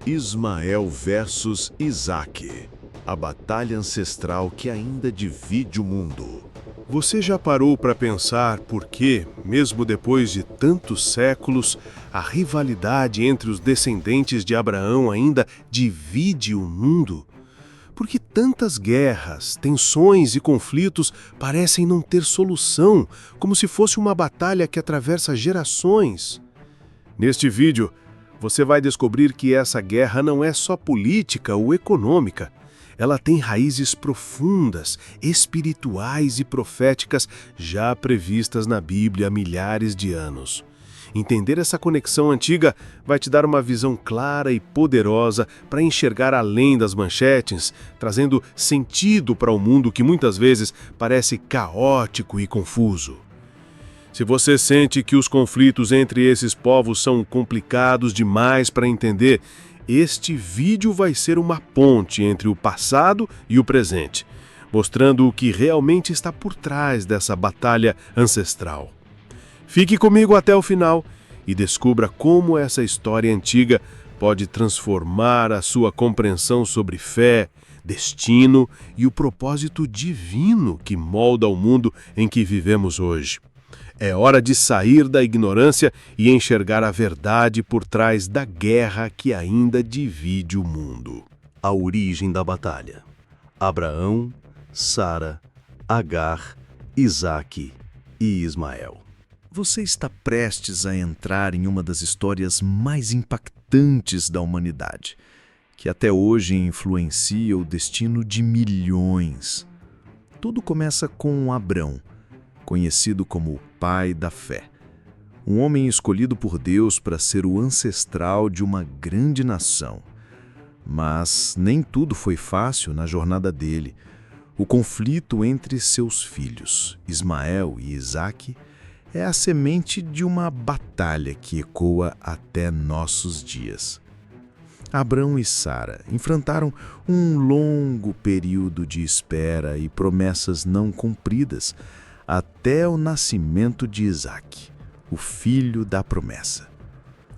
Ismael versus Isaque, a batalha ancestral que ainda divide o mundo. Você já parou para pensar por que, mesmo depois de tantos séculos, a rivalidade entre os descendentes de Abraão ainda divide o mundo? Por que tantas guerras, tensões e conflitos parecem não ter solução, como se fosse uma batalha que atravessa gerações? Neste vídeo, você vai descobrir que essa guerra não é só política ou econômica. Ela tem raízes profundas, espirituais e proféticas já previstas na Bíblia há milhares de anos. Entender essa conexão antiga vai te dar uma visão clara e poderosa para enxergar além das manchetes, trazendo sentido para um mundo que muitas vezes parece caótico e confuso. Se você sente que os conflitos entre esses povos são complicados demais para entender, este vídeo vai ser uma ponte entre o passado e o presente, mostrando o que realmente está por trás dessa batalha ancestral. Fique comigo até o final e descubra como essa história antiga pode transformar a sua compreensão sobre fé, destino e o propósito divino que molda o mundo em que vivemos hoje. É hora de sair da ignorância e enxergar a verdade por trás da guerra que ainda divide o mundo. A origem da batalha: Abraão, Sara, Agar, Isaque e Ismael. Você está prestes a entrar em uma das histórias mais impactantes da humanidade, que até hoje influencia o destino de milhões. Tudo começa com Abrão, conhecido como o pai da fé. Um homem escolhido por Deus para ser o ancestral de uma grande nação. Mas nem tudo foi fácil na jornada dele. O conflito entre seus filhos, Ismael e Isaque, é a semente de uma batalha que ecoa até nossos dias. Abrão e Sara enfrentaram um longo período de espera e promessas não cumpridas, até o nascimento de Isaque, o filho da promessa.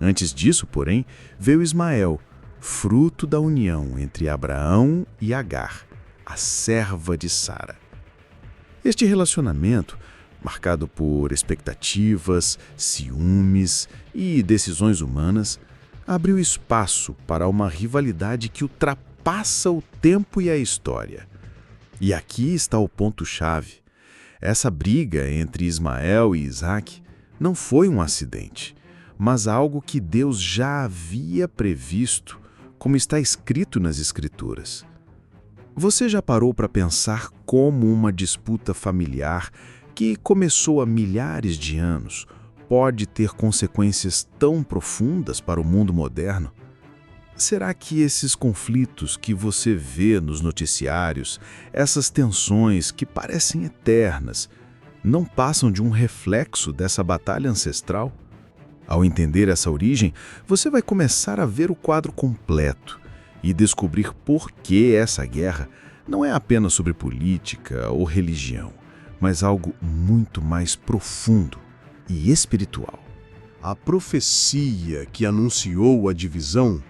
Antes disso, porém, veio Ismael, fruto da união entre Abraão e Agar, a serva de Sara. Este relacionamento, marcado por expectativas, ciúmes e decisões humanas, abriu espaço para uma rivalidade que ultrapassa o tempo e a história. E aqui está o ponto-chave. Essa briga entre Ismael e Isaque não foi um acidente, mas algo que Deus já havia previsto, como está escrito nas Escrituras. Você já parou para pensar como uma disputa familiar que começou há milhares de anos pode ter consequências tão profundas para o mundo moderno? Será que esses conflitos que você vê nos noticiários, essas tensões que parecem eternas, não passam de um reflexo dessa batalha ancestral? Ao entender essa origem, você vai começar a ver o quadro completo e descobrir por que essa guerra não é apenas sobre política ou religião, mas algo muito mais profundo e espiritual. A profecia que anunciou a divisão,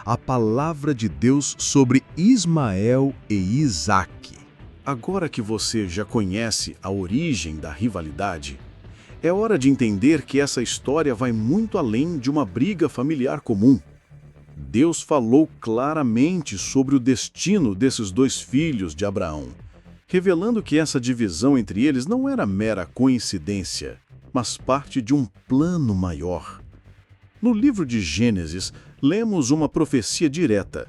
a palavra de Deus sobre Ismael e Isaque. Agora que você já conhece a origem da rivalidade, é hora de entender que essa história vai muito além de uma briga familiar comum. Deus falou claramente sobre o destino desses dois filhos de Abraão, revelando que essa divisão entre eles não era mera coincidência, mas parte de um plano maior. No livro de Gênesis, lemos uma profecia direta: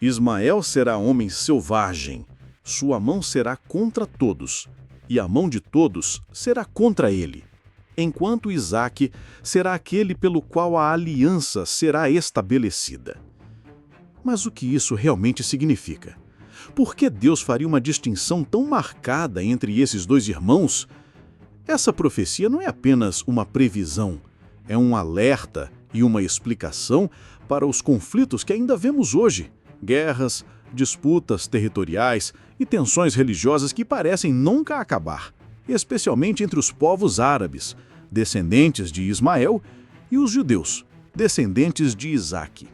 Ismael será homem selvagem, sua mão será contra todos, e a mão de todos será contra ele, enquanto Isaque será aquele pelo qual a aliança será estabelecida. Mas o que isso realmente significa? Por que Deus faria uma distinção tão marcada entre esses dois irmãos? Essa profecia não é apenas uma previsão, é um alerta e uma explicação para os conflitos que ainda vemos hoje: guerras, disputas territoriais e tensões religiosas que parecem nunca acabar, especialmente entre os povos árabes, descendentes de Ismael, e os judeus, descendentes de Isaque.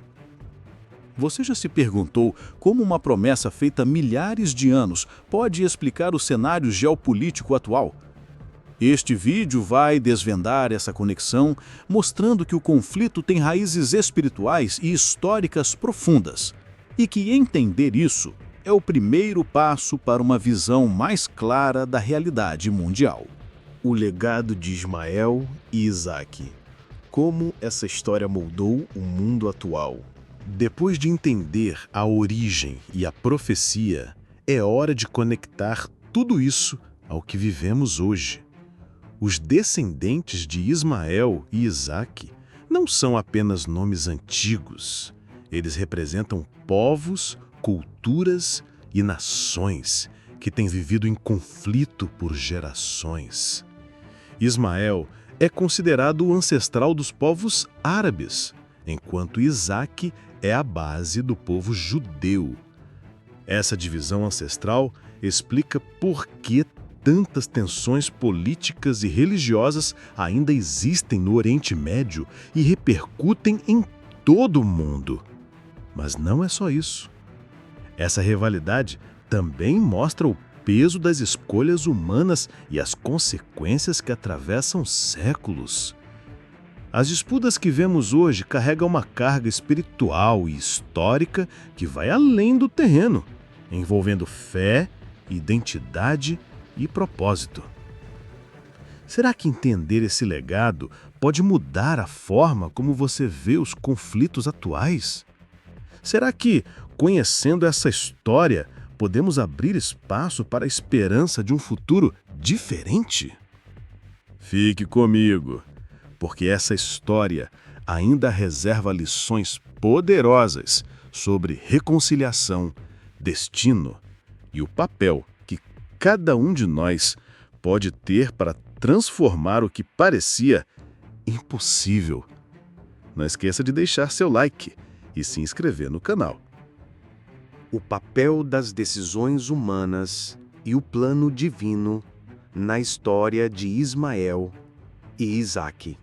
Você já se perguntou como uma promessa feita há milhares de anos pode explicar o cenário geopolítico atual? Este vídeo vai desvendar essa conexão, mostrando que o conflito tem raízes espirituais e históricas profundas, e que entender isso é o primeiro passo para uma visão mais clara da realidade mundial. O legado de Ismael e Isaque. Como essa história moldou o mundo atual. Depois de entender a origem e a profecia, é hora de conectar tudo isso ao que vivemos hoje. Os descendentes de Ismael e Isaque não são apenas nomes antigos. Eles representam povos, culturas e nações que têm vivido em conflito por gerações. Ismael é considerado o ancestral dos povos árabes, enquanto Isaque é a base do povo judeu. Essa divisão ancestral explica por que tantas tensões políticas e religiosas ainda existem no Oriente Médio e repercutem em todo o mundo. Mas não é só isso. Essa rivalidade também mostra o peso das escolhas humanas e as consequências que atravessam séculos. As disputas que vemos hoje carregam uma carga espiritual e histórica que vai além do terreno, envolvendo fé, identidade e propósito. Será que entender esse legado pode mudar a forma como você vê os conflitos atuais? Será que, conhecendo essa história, podemos abrir espaço para a esperança de um futuro diferente? Fique comigo, porque essa história ainda reserva lições poderosas sobre reconciliação, destino e o papel que cada um de nós pode ter para transformar o que parecia impossível. Não esqueça de deixar seu like e se inscrever no canal. O papel das decisões humanas e o plano divino na história de Ismael e Isaque.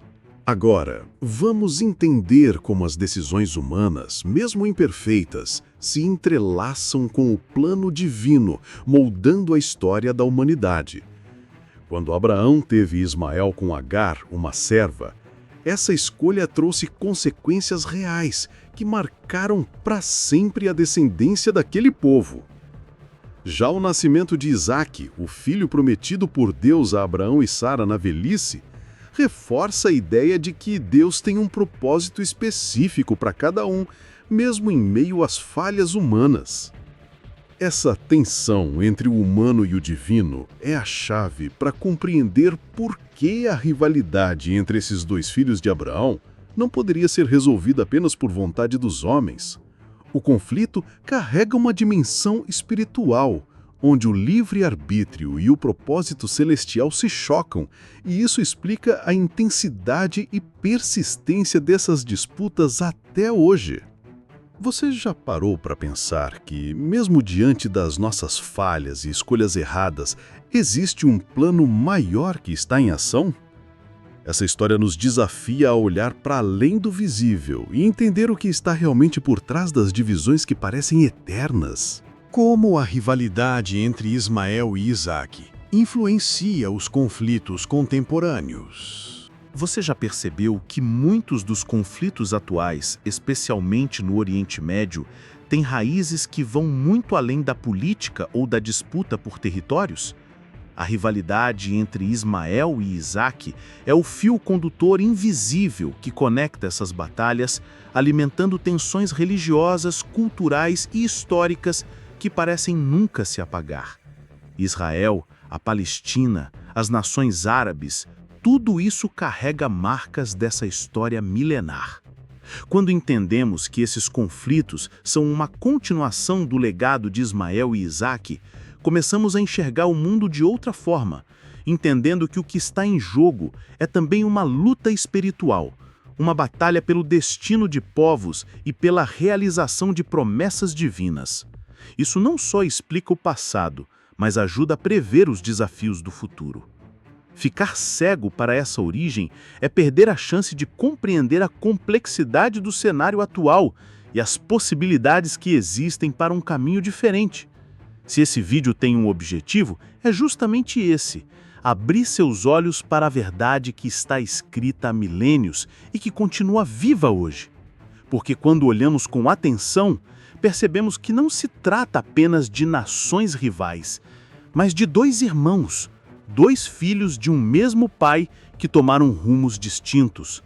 Agora, vamos entender como as decisões humanas, mesmo imperfeitas, se entrelaçam com o plano divino, moldando a história da humanidade. Quando Abraão teve Ismael com Agar, uma serva, essa escolha trouxe consequências reais que marcaram para sempre a descendência daquele povo. Já o nascimento de Isaque, o filho prometido por Deus a Abraão e Sara na velhice, reforça a ideia de que Deus tem um propósito específico para cada um, mesmo em meio às falhas humanas. Essa tensão entre o humano e o divino é a chave para compreender por que a rivalidade entre esses dois filhos de Abraão não poderia ser resolvida apenas por vontade dos homens. O conflito carrega uma dimensão espiritual, onde o livre-arbítrio e o propósito celestial se chocam, e isso explica a intensidade e persistência dessas disputas até hoje. Você já parou para pensar que, mesmo diante das nossas falhas e escolhas erradas, existe um plano maior que está em ação? Essa história nos desafia a olhar para além do visível e entender o que está realmente por trás das divisões que parecem eternas. Como a rivalidade entre Ismael e Isaque influencia os conflitos contemporâneos? Você já percebeu que muitos dos conflitos atuais, especialmente no Oriente Médio, têm raízes que vão muito além da política ou da disputa por territórios? A rivalidade entre Ismael e Isaque é o fio condutor invisível que conecta essas batalhas, alimentando tensões religiosas, culturais e históricas que parecem nunca se apagar. Israel, a Palestina, as nações árabes, tudo isso carrega marcas dessa história milenar. Quando entendemos que esses conflitos são uma continuação do legado de Ismael e Isaque, começamos a enxergar o mundo de outra forma, entendendo que o que está em jogo é também uma luta espiritual, uma batalha pelo destino de povos e pela realização de promessas divinas. Isso não só explica o passado, mas ajuda a prever os desafios do futuro. Ficar cego para essa origem é perder a chance de compreender a complexidade do cenário atual e as possibilidades que existem para um caminho diferente. Se esse vídeo tem um objetivo, é justamente esse: abrir seus olhos para a verdade que está escrita há milênios e que continua viva hoje. Porque quando olhamos com atenção, percebemos que não se trata apenas de nações rivais, mas de dois irmãos, dois filhos de um mesmo pai que tomaram rumos distintos.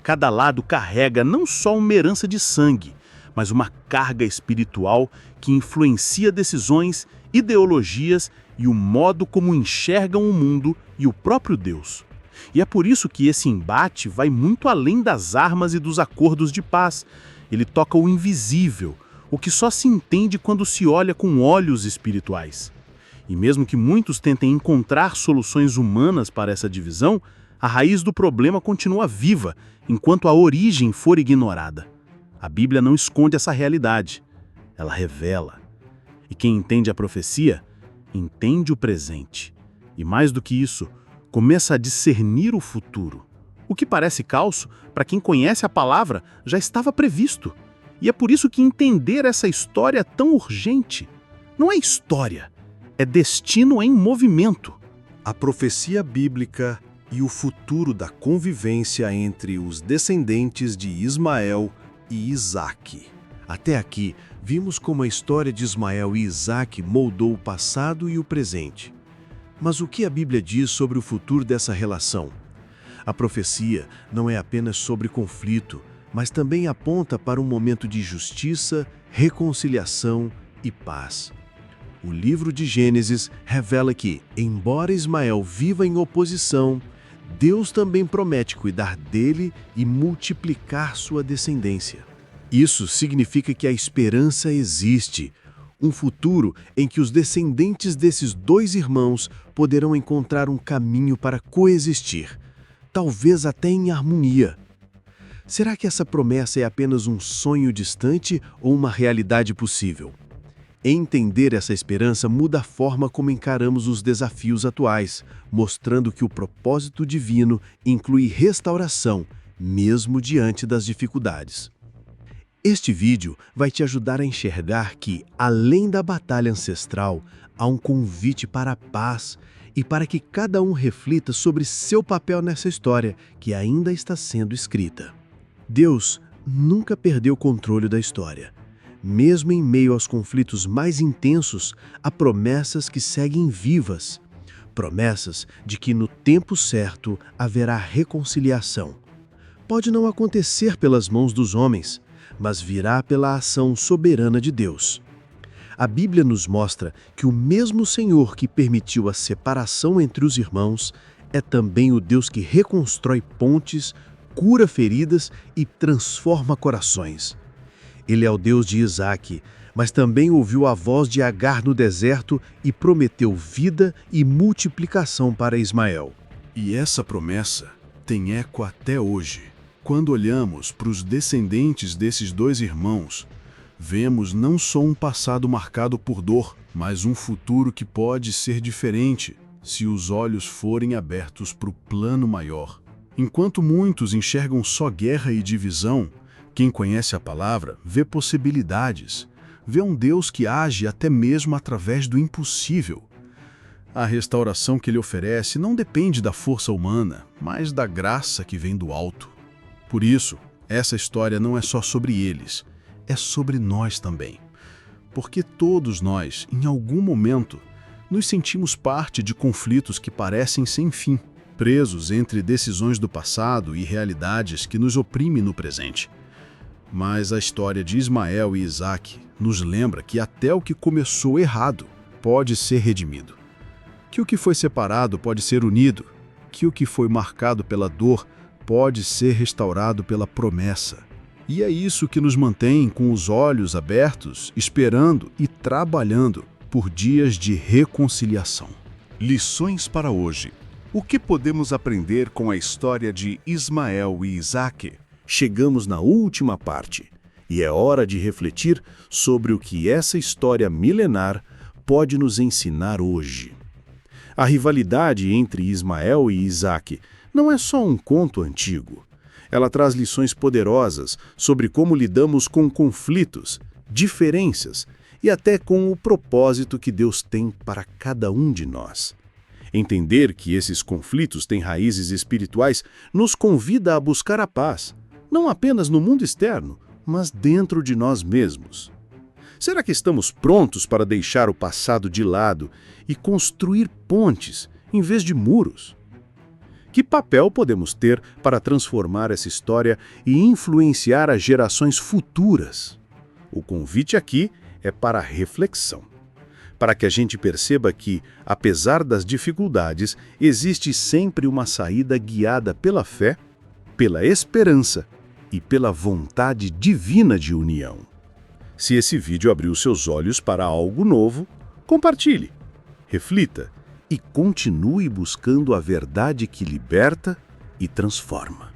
Cada lado carrega não só uma herança de sangue, mas uma carga espiritual que influencia decisões, ideologias e o modo como enxergam o mundo e o próprio Deus. E é por isso que esse embate vai muito além das armas e dos acordos de paz. Ele toca o invisível, o que só se entende quando se olha com olhos espirituais. E mesmo que muitos tentem encontrar soluções humanas para essa divisão, a raiz do problema continua viva enquanto a origem for ignorada. A Bíblia não esconde essa realidade, ela revela. E quem entende a profecia, entende o presente. E mais do que isso, começa a discernir o futuro. O que parece caos, para quem conhece a palavra, já estava previsto. E é por isso que entender essa história é tão urgente. Não é história, é destino em movimento. A profecia bíblica e o futuro da convivência entre os descendentes de Ismael e Isaque. Até aqui, vimos como a história de Ismael e Isaque moldou o passado e o presente. Mas o que a Bíblia diz sobre o futuro dessa relação? A profecia não é apenas sobre conflito, mas também aponta para um momento de justiça, reconciliação e paz. O livro de Gênesis revela que, embora Ismael viva em oposição, Deus também promete cuidar dele e multiplicar sua descendência. Isso significa que a esperança existe, um futuro em que os descendentes desses dois irmãos poderão encontrar um caminho para coexistir, talvez até em harmonia. Será que essa promessa é apenas um sonho distante ou uma realidade possível? Entender essa esperança muda a forma como encaramos os desafios atuais, mostrando que o propósito divino inclui restauração, mesmo diante das dificuldades. Este vídeo vai te ajudar a enxergar que, além da batalha ancestral, há um convite para a paz e para que cada um reflita sobre seu papel nessa história que ainda está sendo escrita. Deus nunca perdeu o controle da história. Mesmo em meio aos conflitos mais intensos, há promessas que seguem vivas. Promessas de que no tempo certo haverá reconciliação. Pode não acontecer pelas mãos dos homens, mas virá pela ação soberana de Deus. A Bíblia nos mostra que o mesmo Senhor que permitiu a separação entre os irmãos é também o Deus que reconstrói pontes, cura feridas e transforma corações. Ele é o Deus de Isaque, mas também ouviu a voz de Agar no deserto e prometeu vida e multiplicação para Ismael. E essa promessa tem eco até hoje. Quando olhamos para os descendentes desses dois irmãos, vemos não só um passado marcado por dor, mas um futuro que pode ser diferente se os olhos forem abertos para o plano maior. Enquanto muitos enxergam só guerra e divisão, quem conhece a palavra vê possibilidades, vê um Deus que age até mesmo através do impossível. A restauração que ele oferece não depende da força humana, mas da graça que vem do alto. Por isso, essa história não é só sobre eles, é sobre nós também. Porque todos nós, em algum momento, nos sentimos parte de conflitos que parecem sem fim, presos entre decisões do passado e realidades que nos oprimem no presente. Mas a história de Ismael e Isaque nos lembra que até o que começou errado pode ser redimido. Que o que foi separado pode ser unido, que o que foi marcado pela dor pode ser restaurado pela promessa. E é isso que nos mantém com os olhos abertos, esperando e trabalhando por dias de reconciliação. Lições para hoje. O que podemos aprender com a história de Ismael e Isaque? Chegamos na última parte, e é hora de refletir sobre o que essa história milenar pode nos ensinar hoje. A rivalidade entre Ismael e Isaque não é só um conto antigo. Ela traz lições poderosas sobre como lidamos com conflitos, diferenças e até com o propósito que Deus tem para cada um de nós. Entender que esses conflitos têm raízes espirituais nos convida a buscar a paz, não apenas no mundo externo, mas dentro de nós mesmos. Será que estamos prontos para deixar o passado de lado e construir pontes em vez de muros? Que papel podemos ter para transformar essa história e influenciar as gerações futuras? O convite aqui é para a reflexão, para que a gente perceba que, apesar das dificuldades, existe sempre uma saída guiada pela fé, pela esperança e pela vontade divina de união. Se esse vídeo abriu seus olhos para algo novo, compartilhe, reflita e continue buscando a verdade que liberta e transforma.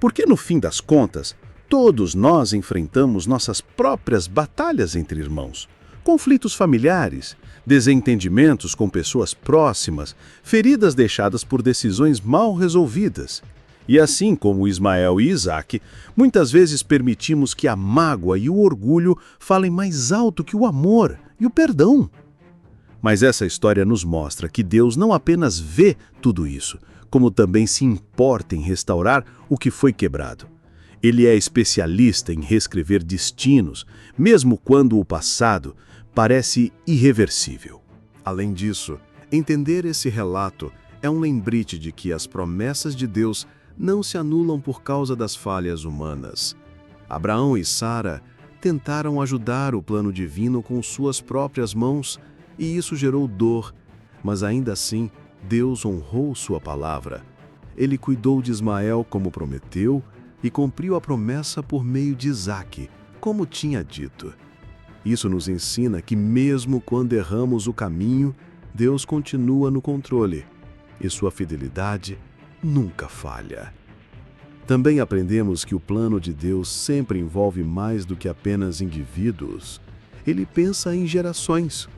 Porque, no fim das contas, todos nós enfrentamos nossas próprias batalhas entre irmãos, conflitos familiares, desentendimentos com pessoas próximas, feridas deixadas por decisões mal resolvidas. E assim como Ismael e Isaque, muitas vezes permitimos que a mágoa e o orgulho falem mais alto que o amor e o perdão. Mas essa história nos mostra que Deus não apenas vê tudo isso, como também se importa em restaurar o que foi quebrado. Ele é especialista em reescrever destinos, mesmo quando o passado parece irreversível. Além disso, entender esse relato é um lembrete de que as promessas de Deus não se anulam por causa das falhas humanas. Abraão e Sara tentaram ajudar o plano divino com suas próprias mãos e isso gerou dor, mas ainda assim Deus honrou sua palavra. Ele cuidou de Ismael como prometeu e cumpriu a promessa por meio de Isaque, como tinha dito. Isso nos ensina que mesmo quando erramos o caminho, Deus continua no controle e sua fidelidade nunca falha. Também aprendemos que o plano de Deus sempre envolve mais do que apenas indivíduos. Ele pensa em gerações.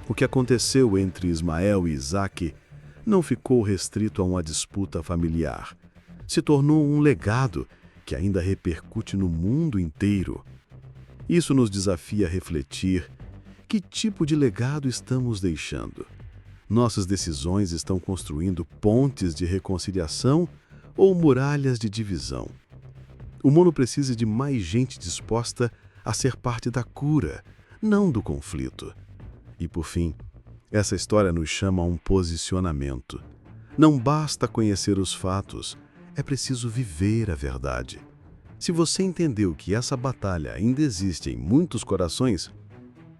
O que aconteceu entre Ismael e Isaque não ficou restrito a uma disputa familiar. Se tornou um legado que ainda repercute no mundo inteiro. Isso nos desafia a refletir que tipo de legado estamos deixando. Nossas decisões estão construindo pontes de reconciliação ou muralhas de divisão. O mundo precisa de mais gente disposta a ser parte da cura, não do conflito. E por fim, essa história nos chama a um posicionamento. Não basta conhecer os fatos, é preciso viver a verdade. Se você entendeu que essa batalha ainda existe em muitos corações,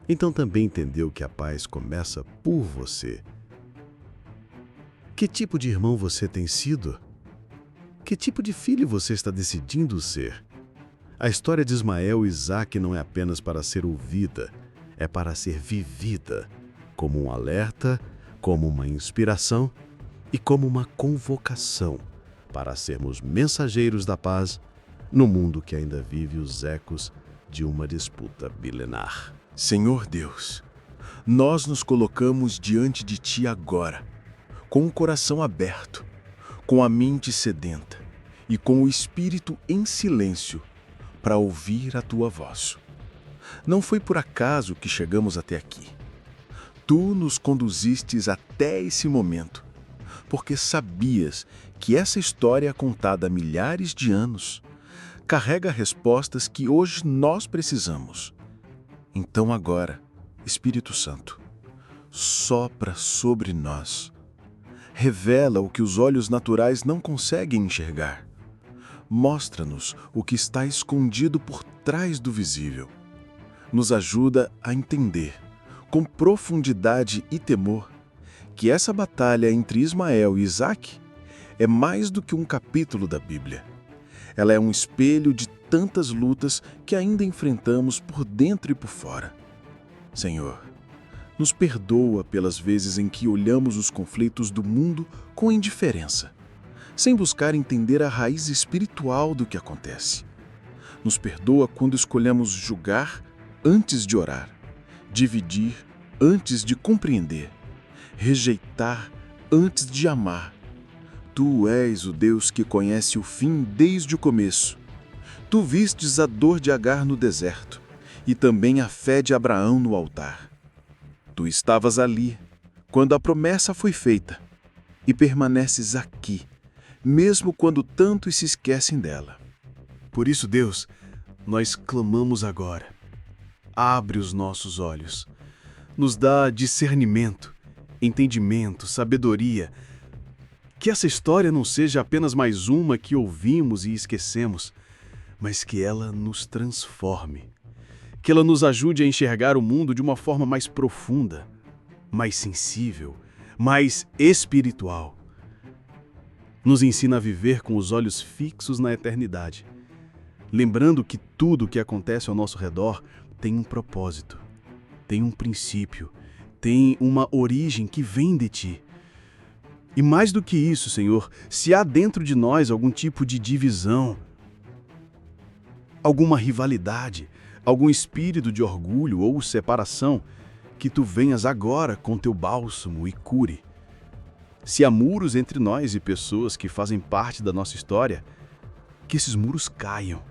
então também entendeu que a paz começa por você. Que tipo de irmão você tem sido? Que tipo de filho você está decidindo ser? A história de Ismael e Isaque não é apenas para ser ouvida, é para ser vivida, como um alerta, como uma inspiração e como uma convocação para sermos mensageiros da paz no mundo que ainda vive os ecos de uma disputa milenar. Senhor Deus, nós nos colocamos diante de Ti agora, com o coração aberto, com a mente sedenta e com o espírito em silêncio para ouvir a Tua voz. Não foi por acaso que chegamos até aqui. Tu nos conduzistes até esse momento, porque sabias que essa história contada há milhares de anos carrega respostas que hoje nós precisamos. Então agora, Espírito Santo, sopra sobre nós. Revela o que os olhos naturais não conseguem enxergar. Mostra-nos o que está escondido por trás do visível. Nos ajuda a entender, com profundidade e temor, que essa batalha entre Ismael e Isaque é mais do que um capítulo da Bíblia. Ela é um espelho de tantas lutas que ainda enfrentamos por dentro e por fora. Senhor, nos perdoa pelas vezes em que olhamos os conflitos do mundo com indiferença, sem buscar entender a raiz espiritual do que acontece. Nos perdoa quando escolhemos julgar antes de orar, dividir antes de compreender, rejeitar antes de amar, Tu és o Deus que conhece o fim desde o começo. Tu vistes a dor de Agar no deserto e também a fé de Abraão no altar. Tu estavas ali quando a promessa foi feita e permaneces aqui, mesmo quando tantos se esquecem dela. Por isso, Deus, nós clamamos agora. Abre os nossos olhos. Nos dá discernimento, entendimento, sabedoria. Que essa história não seja apenas mais uma que ouvimos e esquecemos, mas que ela nos transforme. Que ela nos ajude a enxergar o mundo de uma forma mais profunda, mais sensível, mais espiritual. Nos ensina a viver com os olhos fixos na eternidade, lembrando que tudo o que acontece ao nosso redor tem um propósito, tem um princípio, tem uma origem que vem de Ti. E mais do que isso, Senhor, se há dentro de nós algum tipo de divisão, alguma rivalidade, algum espírito de orgulho ou separação, que Tu venhas agora com Teu bálsamo e cure. Se há muros entre nós e pessoas que fazem parte da nossa história, que esses muros caiam,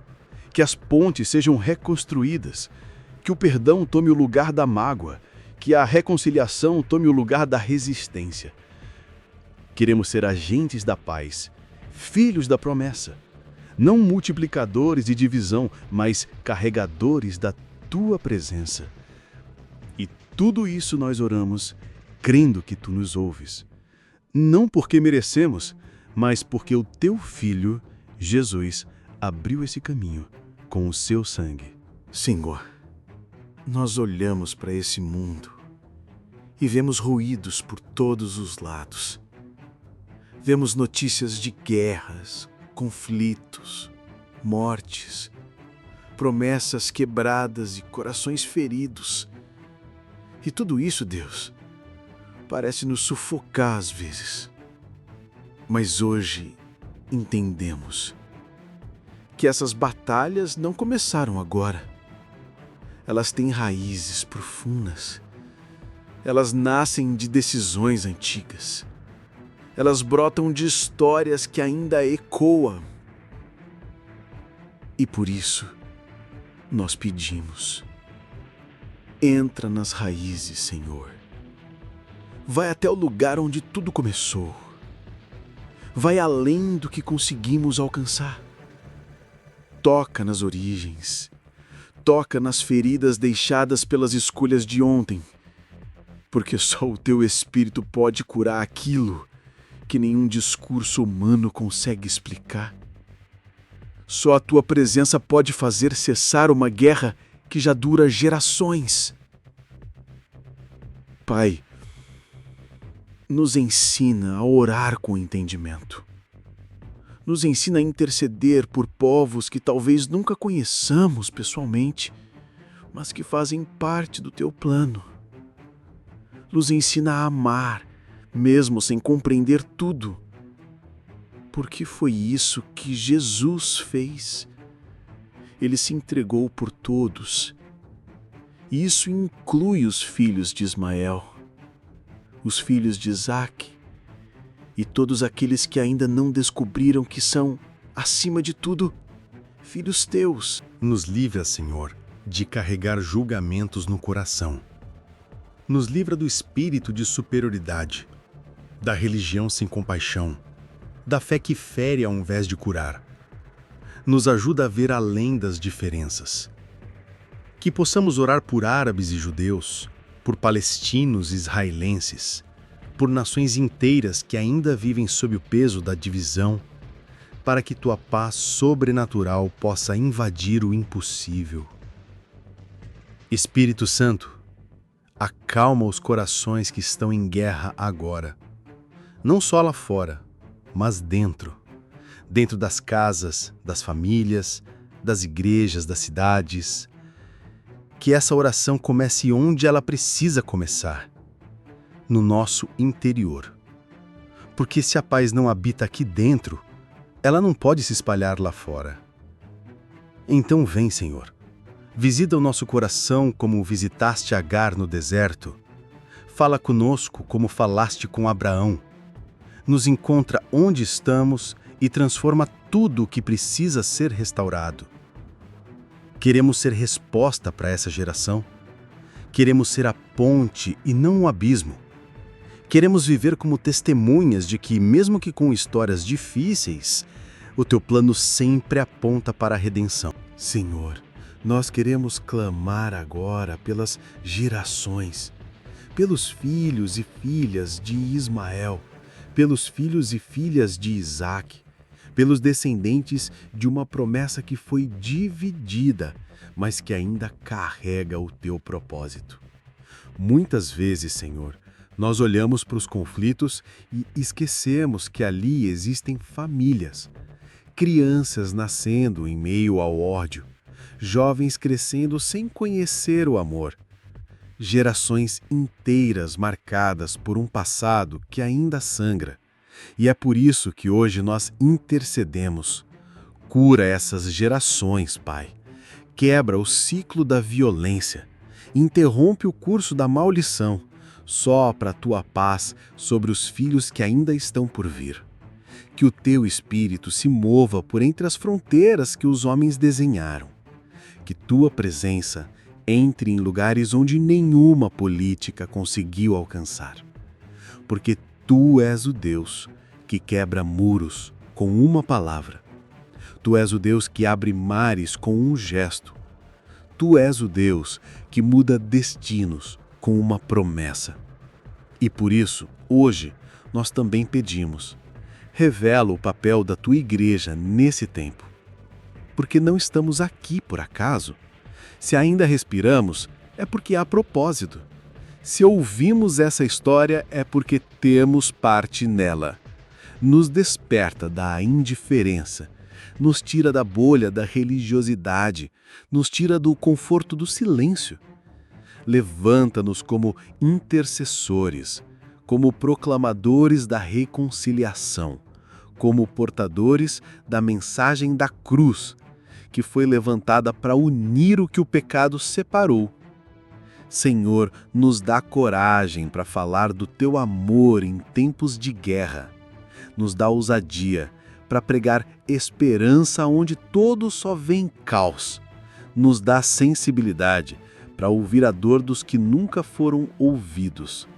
que as pontes sejam reconstruídas, que o perdão tome o lugar da mágoa, que a reconciliação tome o lugar da resistência. Queremos ser agentes da paz, filhos da promessa, não multiplicadores de divisão, mas carregadores da Tua presença. E tudo isso nós oramos, crendo que Tu nos ouves. Não porque merecemos, mas porque o Teu Filho, Jesus, abriu esse caminho com o Seu sangue. Senhor, nós olhamos para esse mundo e vemos ruídos por todos os lados. Vemos notícias de guerras, conflitos, mortes, promessas quebradas e corações feridos. E tudo isso, Deus, parece nos sufocar às vezes. Mas hoje entendemos que essas batalhas não começaram agora. Elas têm raízes profundas. Elas nascem de decisões antigas. Elas brotam de histórias que ainda ecoam. E por isso, nós pedimos: entra nas raízes, Senhor. Vai até o lugar onde tudo começou. Vai além do que conseguimos alcançar. Toca nas origens. Toca nas feridas deixadas pelas escolhas de ontem. Porque só o Teu Espírito pode curar aquilo que nenhum discurso humano consegue explicar. Só a Tua presença pode fazer cessar uma guerra que já dura gerações. Pai, nos ensina a orar com entendimento. Nos ensina a interceder por povos que talvez nunca conheçamos pessoalmente, mas que fazem parte do Teu plano. Nos ensina a amar, mesmo sem compreender tudo. Porque foi isso que Jesus fez. Ele se entregou por todos. E isso inclui os filhos de Ismael, os filhos de Isaque e todos aqueles que ainda não descobriram que são, acima de tudo, filhos Teus. Nos livra, Senhor, de carregar julgamentos no coração. Nos livra do espírito de superioridade, da religião sem compaixão, da fé que fere ao invés de curar. Nos ajuda a ver além das diferenças. Que possamos orar por árabes e judeus, por palestinos e israelenses, por nações inteiras que ainda vivem sob o peso da divisão, para que Tua paz sobrenatural possa invadir o impossível. Espírito Santo, acalma os corações que estão em guerra agora. Não só lá fora, mas dentro das casas, das famílias, das igrejas, das cidades. Que essa oração comece onde ela precisa começar, no nosso interior. Porque se a paz não habita aqui dentro, ela não pode se espalhar lá fora. Então vem, Senhor, visita o nosso coração como visitaste Agar no deserto. Fala conosco como falaste com Abraão. nos encontra onde estamos e transforma tudo o que precisa ser restaurado. Queremos ser resposta para essa geração. Queremos ser a ponte e não o abismo. Queremos viver como testemunhas de que, mesmo que com histórias difíceis, o teu plano sempre aponta para a redenção. Senhor, nós queremos clamar agora pelas gerações, pelos filhos e filhas de Ismael, pelos filhos e filhas de Isaque, pelos descendentes de uma promessa que foi dividida, mas que ainda carrega o teu propósito. Muitas vezes, Senhor, nós olhamos para os conflitos e esquecemos que ali existem famílias, crianças nascendo em meio ao ódio, jovens crescendo sem conhecer o amor, gerações inteiras marcadas por um passado que ainda sangra. E é por isso que hoje nós intercedemos. Cura essas gerações, Pai. Quebra o ciclo da violência. Interrompe o curso da maldição. Sopra a tua paz sobre os filhos que ainda estão por vir. Que o teu espírito se mova por entre as fronteiras que os homens desenharam. Que tua presença entre em lugares onde nenhuma política conseguiu alcançar. Porque tu és o Deus que quebra muros com uma palavra. Tu és o Deus que abre mares com um gesto. Tu és o Deus que muda destinos com uma promessa. E por isso, hoje, nós também pedimos: revela o papel da tua igreja nesse tempo. Porque não estamos aqui por acaso. Se ainda respiramos, é porque há propósito. Se ouvimos essa história, é porque temos parte nela. Nos desperta da indiferença, nos tira da bolha da religiosidade, nos tira do conforto do silêncio. Levanta-nos como intercessores, como proclamadores da reconciliação, como portadores da mensagem da cruz, que foi levantada para unir o que o pecado separou. Senhor, nos dá coragem para falar do teu amor em tempos de guerra. Nos dá ousadia para pregar esperança onde todo só vem caos. Nos dá sensibilidade para ouvir a dor dos que nunca foram ouvidos.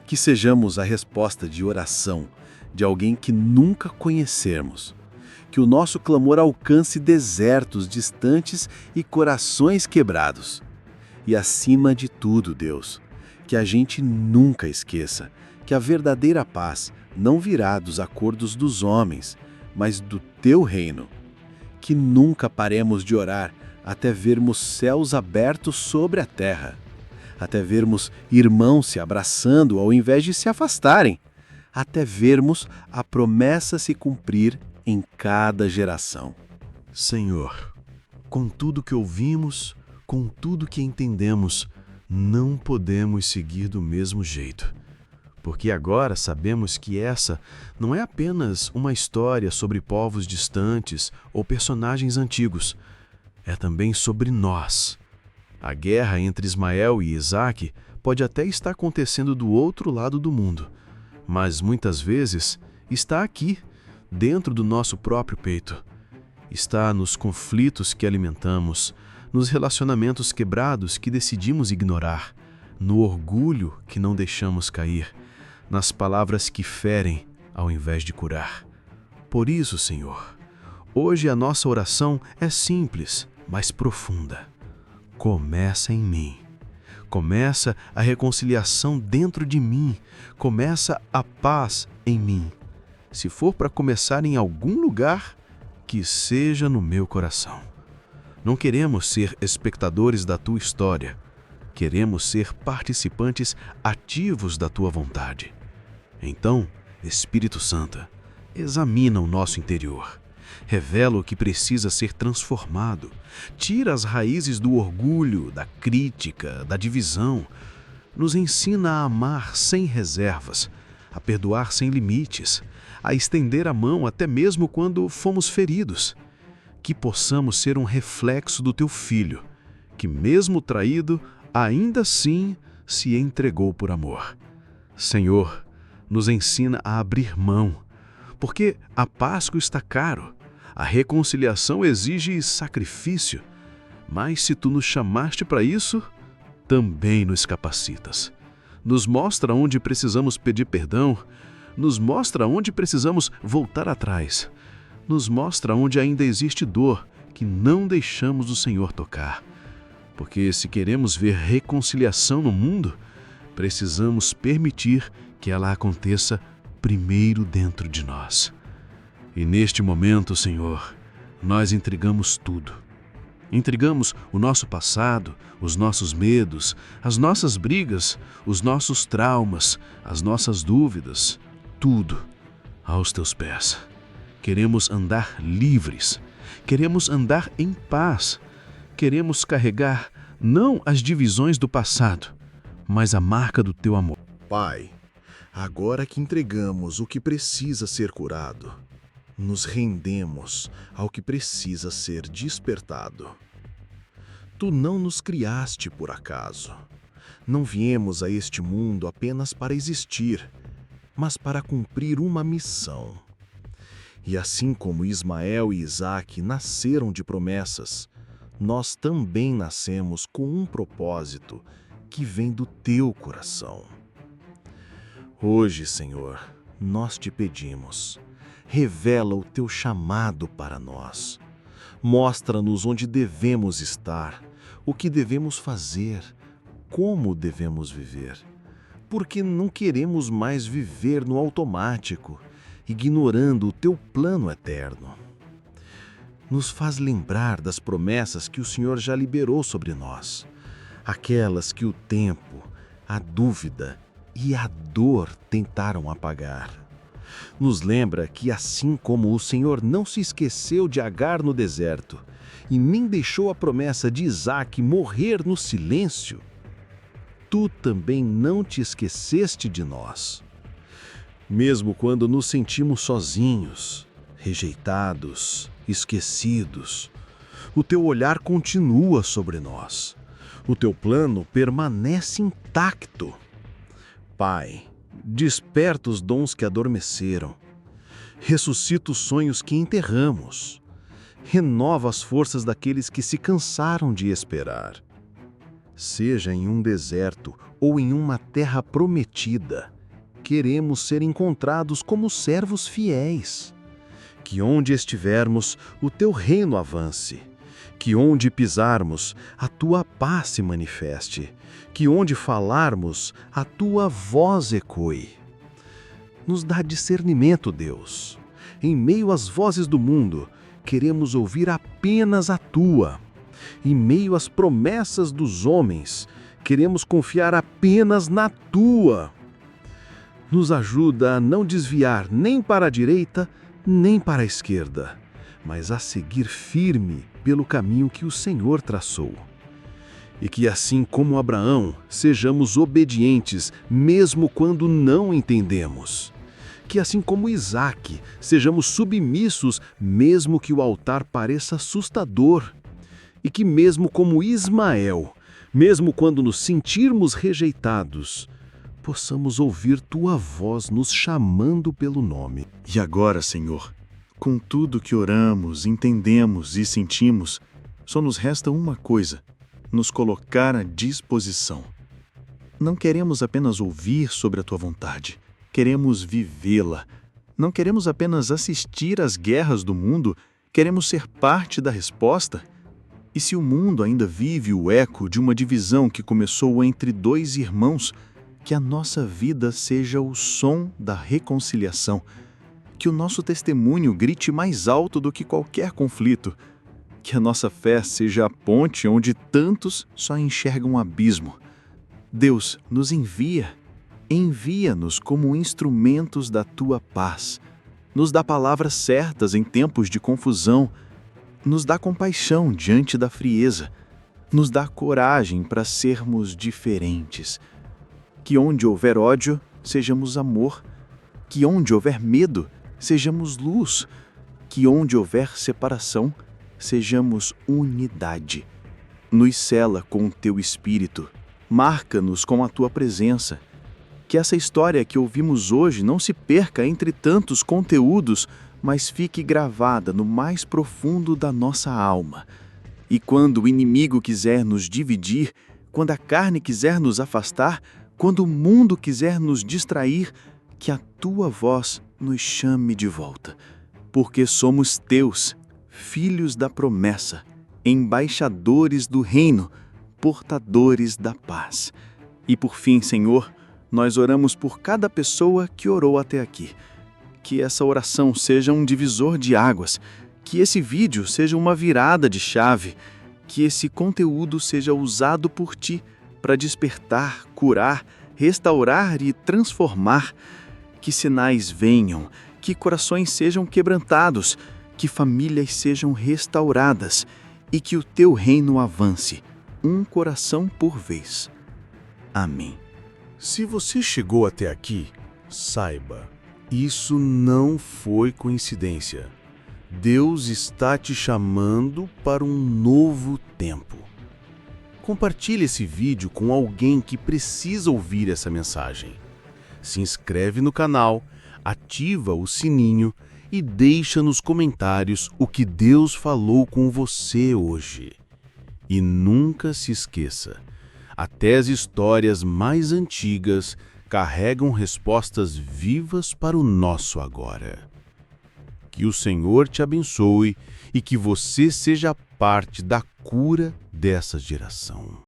Que sejamos a resposta de oração de alguém que nunca conhecermos. Que o nosso clamor alcance desertos distantes e corações quebrados. E acima de tudo, Deus, que a gente nunca esqueça que a verdadeira paz não virá dos acordos dos homens, mas do teu reino. Que nunca paremos de orar até vermos céus abertos sobre a terra, até vermos irmãos se abraçando ao invés de se afastarem, até vermos a promessa se cumprir em cada geração. Senhor, com tudo que ouvimos, com tudo que entendemos, não podemos seguir do mesmo jeito. Porque agora sabemos que essa não é apenas uma história sobre povos distantes ou personagens antigos. É também sobre nós. A guerra entre Ismael e Isaque pode até estar acontecendo do outro lado do mundo, mas muitas vezes está aqui, dentro do nosso próprio peito. Está nos conflitos que alimentamos, nos relacionamentos quebrados que decidimos ignorar, no orgulho que não deixamos cair, nas palavras que ferem ao invés de curar. Por isso, Senhor, hoje a nossa oração é simples, mas profunda. Começa em mim. Começa a reconciliação dentro de mim. Começa a paz em mim. Se for para começar em algum lugar, que seja no meu coração. Não queremos ser espectadores da tua história. Queremos ser participantes ativos da tua vontade. Então, Espírito Santo, examina o nosso interior. Revela o que precisa ser transformado. Tira as raízes do orgulho, da crítica, da divisão. Nos ensina a amar sem reservas, a perdoar sem limites, a estender a mão até mesmo quando fomos feridos. Que possamos ser um reflexo do teu Filho, que mesmo traído, ainda assim se entregou por amor. Senhor, nos ensina a abrir mão, porque a Páscoa está caro, a reconciliação exige sacrifício, mas se tu nos chamaste para isso, também nos capacitas. Nos mostra onde precisamos pedir perdão, nos mostra onde precisamos voltar atrás, nos mostra onde ainda existe dor que não deixamos o Senhor tocar. Porque se queremos ver reconciliação no mundo, precisamos permitir que ela aconteça primeiro dentro de nós. E neste momento, Senhor, nós entregamos tudo. Entregamos o nosso passado, os nossos medos, as nossas brigas, os nossos traumas, as nossas dúvidas, tudo aos teus pés. Queremos andar livres, queremos andar em paz, queremos carregar não as divisões do passado, mas a marca do teu amor. Pai, agora que entregamos o que precisa ser curado, nos rendemos ao que precisa ser despertado. Tu não nos criaste por acaso. Não viemos a este mundo apenas para existir, mas para cumprir uma missão. E assim como Ismael e Isaque nasceram de promessas, nós também nascemos com um propósito que vem do teu coração. Hoje, Senhor, nós te pedimos, revela o teu chamado para nós. Mostra-nos onde devemos estar, o que devemos fazer, como devemos viver. Porque não queremos mais viver no automático, ignorando o teu plano eterno. Nos faz lembrar das promessas que o Senhor já liberou sobre nós, aquelas que o tempo, a dúvida e a dor tentaram apagar. Nos lembra que assim como o Senhor não se esqueceu de Agar no deserto e nem deixou a promessa de Isaque morrer no silêncio, tu também não te esqueceste de nós. Mesmo quando nos sentimos sozinhos, rejeitados, esquecidos, o teu olhar continua sobre nós. O teu plano permanece intacto. Pai, desperta os dons que adormeceram. Ressuscita os sonhos que enterramos. Renova as forças daqueles que se cansaram de esperar. Seja em um deserto ou em uma terra prometida, queremos ser encontrados como servos fiéis. Que onde estivermos, o teu reino avance. Que onde pisarmos, a tua paz se manifeste. Que onde falarmos, a tua voz ecoe. Nos dá discernimento, Deus. Em meio às vozes do mundo, queremos ouvir apenas a tua. Em meio às promessas dos homens, queremos confiar apenas na tua. Nos ajuda a não desviar nem para a direita, nem para a esquerda, mas a seguir firme pelo caminho que o Senhor traçou. E que assim como Abraão, sejamos obedientes mesmo quando não entendemos. Que assim como Isaque, sejamos submissos mesmo que o altar pareça assustador. E que mesmo como Ismael, mesmo quando nos sentirmos rejeitados, possamos ouvir tua voz nos chamando pelo nome. E agora, Senhor, com tudo que oramos, entendemos e sentimos, só nos resta uma coisa: nos colocar à disposição. Não queremos apenas ouvir sobre a tua vontade, queremos vivê-la. Não queremos apenas assistir às guerras do mundo, queremos ser parte da resposta. E se o mundo ainda vive o eco de uma divisão que começou entre dois irmãos, que a nossa vida seja o som da reconciliação. Que o nosso testemunho grite mais alto do que qualquer conflito. Que a nossa fé seja a ponte onde tantos só enxergam um abismo. Deus, nos envia-nos como instrumentos da tua paz. Nos dá palavras certas em tempos de confusão. Nos dá compaixão diante da frieza. Nos dá coragem para sermos diferentes. Que onde houver ódio, sejamos amor. Que onde houver medo, sejamos luz. Que onde houver separação, sejamos unidade. Nos sela com o teu Espírito. Marca-nos com a tua presença. Que essa história que ouvimos hoje não se perca entre tantos conteúdos, mas fique gravada no mais profundo da nossa alma. E quando o inimigo quiser nos dividir, quando a carne quiser nos afastar, quando o mundo quiser nos distrair, que a tua voz nos chame de volta. Porque somos teus, filhos da promessa, embaixadores do reino, portadores da paz. E por fim, Senhor, nós oramos por cada pessoa que orou até aqui. Que essa oração seja um divisor de águas, que esse vídeo seja uma virada de chave, que esse conteúdo seja usado por Ti para despertar, curar, restaurar e transformar. Que sinais venham, que corações sejam quebrantados, que famílias sejam restauradas e que o Teu reino avance, um coração por vez. Amém. Se você chegou até aqui, saiba, isso não foi coincidência. Deus está te chamando para um novo tempo. Compartilhe esse vídeo com alguém que precisa ouvir essa mensagem. Se inscreve no canal, ativa o sininho e deixa nos comentários o que Deus falou com você hoje. E nunca se esqueça, até as histórias mais antigas carregam respostas vivas para o nosso agora. Que o Senhor te abençoe e que você seja parte da cura dessa geração.